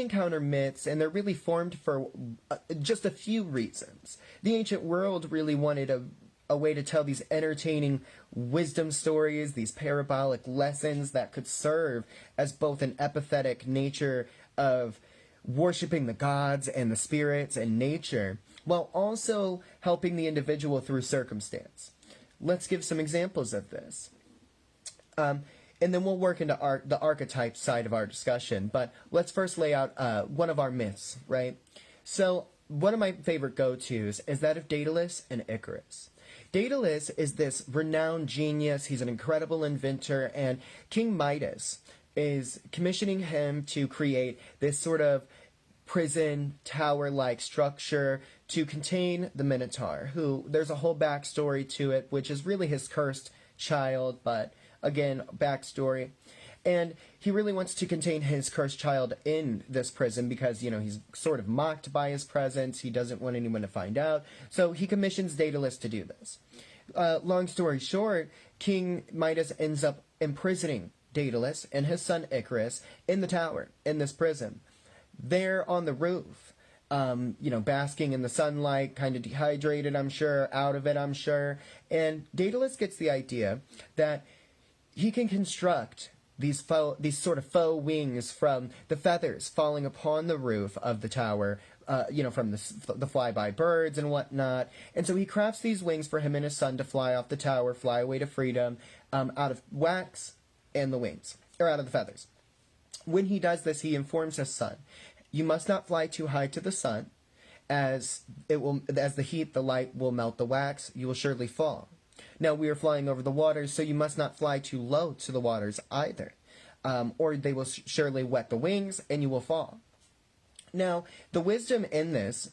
encounter myths, and they're really formed for just a few reasons. The ancient world really wanted a way to tell these entertaining wisdom stories, these parabolic lessons that could serve as both an empathetic nature of worshiping the gods and the spirits and nature, while also helping the individual through circumstance. Let's give some examples of this. And then we'll work into the archetype side of our discussion. But let's first lay out one of our myths, right? So one of my favorite go-tos is that of Daedalus and Icarus. Daedalus is this renowned genius. He's an incredible inventor, and King Midas is commissioning him to create this sort of prison tower-like structure to contain the Minotaur, who there's a whole backstory to it, which is really his cursed child, but again, backstory. And he really wants to contain his cursed child in this prison because, you know, he's sort of mocked by his presence. He doesn't want anyone to find out. So he commissions Daedalus to do this. Long story short, King Midas ends up imprisoning Daedalus and his son Icarus in the tower, in this prison. They're on the roof, basking in the sunlight, kind of dehydrated, I'm sure, out of it, I'm sure. And Daedalus gets the idea that he can construct these sort of faux wings from the feathers falling upon the roof of the tower, from the flyby birds and whatnot. And so he crafts these wings for him and his son to fly off the tower, fly away to freedom, out of wax and the wings, or out of the feathers. When he does this, he informs his son, "You must not fly too high to the sun, as the heat, the light will melt the wax. You will surely fall. Now we are flying over the waters, so you must not fly too low to the waters either, or they will surely wet the wings and you will fall." Now, the wisdom in this,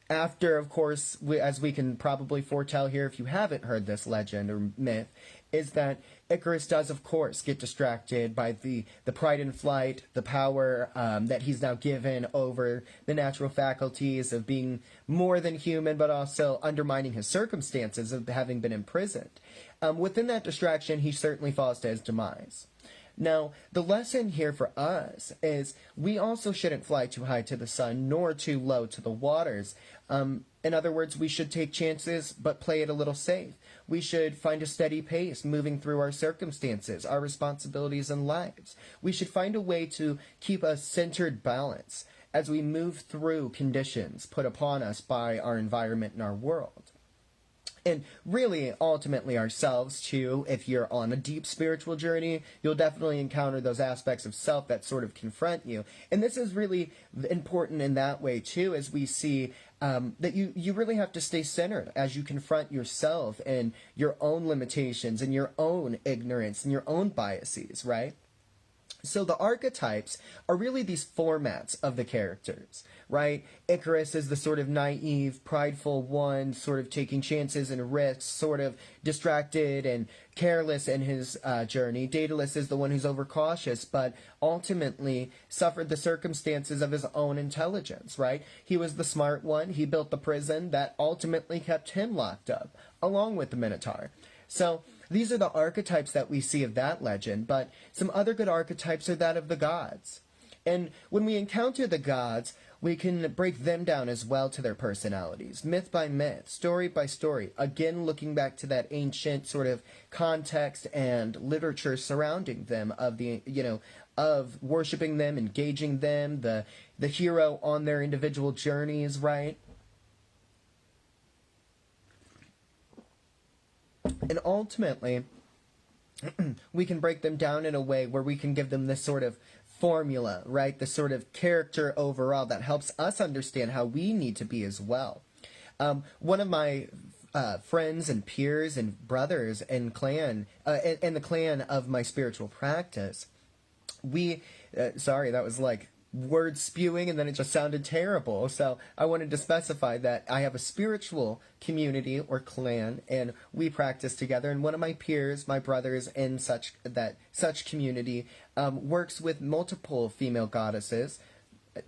after, of course, as we can probably foretell here if you haven't heard this legend or myth, is that Icarus does, of course, get distracted by the pride in flight, the power that he's now given over the natural faculties of being more than human, but also undermining his circumstances of having been imprisoned. Within that distraction, he certainly falls to his demise. Now, the lesson here for us is we also shouldn't fly too high to the sun, nor too low to the waters. In other words, we should take chances, but play it a little safe. We should find a steady pace moving through our circumstances, our responsibilities and lives. We should find a way to keep a centered balance as we move through conditions put upon us by our environment and our world. And really, ultimately, ourselves, too. If you're on a deep spiritual journey, you'll definitely encounter those aspects of self that sort of confront you. And this is really important in that way, too, as we see that you really have to stay centered as you confront yourself and your own limitations and your own ignorance and your own biases, right? So the archetypes are really these formats of the characters, right? Icarus is the sort of naive, prideful one, sort of taking chances and risks, sort of distracted and careless in his journey. Daedalus is the one who's overcautious, but ultimately suffered the circumstances of his own intelligence, right? He was the smart one. He built the prison that ultimately kept him locked up, along with the Minotaur. So these are the archetypes that we see of that legend, but some other good archetypes are that of the gods. And when we encounter the gods, we can break them down as well to their personalities, myth by myth, story by story, again looking back to that ancient sort of context and literature surrounding them of worshiping them, engaging them, the hero on their individual journeys, right? And ultimately, we can break them down in a way where we can give them this sort of formula, right? The sort of character overall that helps us understand how we need to be as well. One of my friends and peers and brothers and the clan of my spiritual practice, sorry, that was like word spewing and then it just sounded terrible. So I wanted to specify that I have a spiritual community or clan and we practice together, and one of my peers, my brothers in such community works with multiple female goddesses,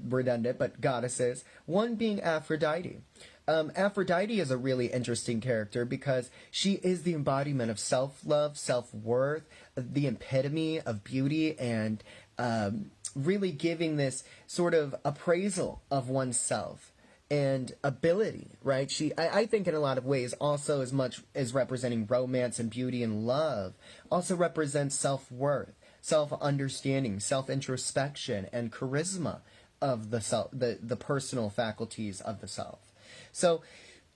redundant, but goddesses, one being Aphrodite. Aphrodite is a really interesting character because she is the embodiment of self-love, self-worth, the epitome of beauty and really giving this sort of appraisal of oneself and ability, right? I think in a lot of ways, also as much as representing romance and beauty and love, also represents self-worth, self-understanding, self-introspection, and charisma of the self, the personal faculties of the self. So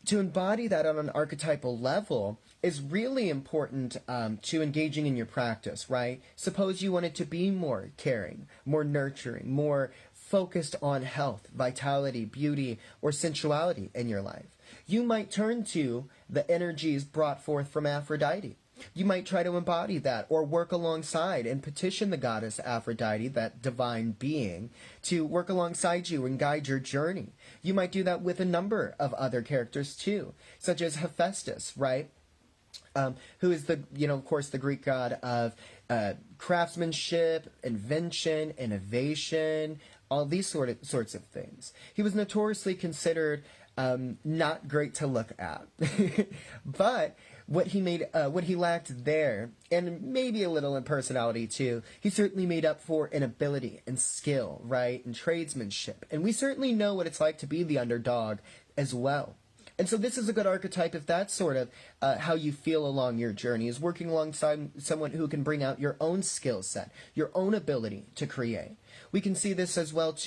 to embody that on an archetypal level is really important to engaging in your practice, right? Suppose you wanted to be more caring, more nurturing, more focused on health, vitality, beauty, or sensuality in your life. You might turn to the energies brought forth from Aphrodite. You might try to embody that or work alongside and petition the goddess Aphrodite, that divine being, to work alongside you and guide your journey. You might do that with a number of other characters too, such as Hephaestus, right? Who is of course, the Greek god of craftsmanship, invention, innovation, all these sorts of things. He was notoriously considered not great to look at, but what he lacked there, and maybe a little in personality too, he certainly made up for in ability and skill, right, and tradesmanship. And we certainly know what it's like to be the underdog as well. And so this is a good archetype if that's sort of how you feel along your journey, is working alongside someone who can bring out your own skill set, your own ability to create. We can see this as well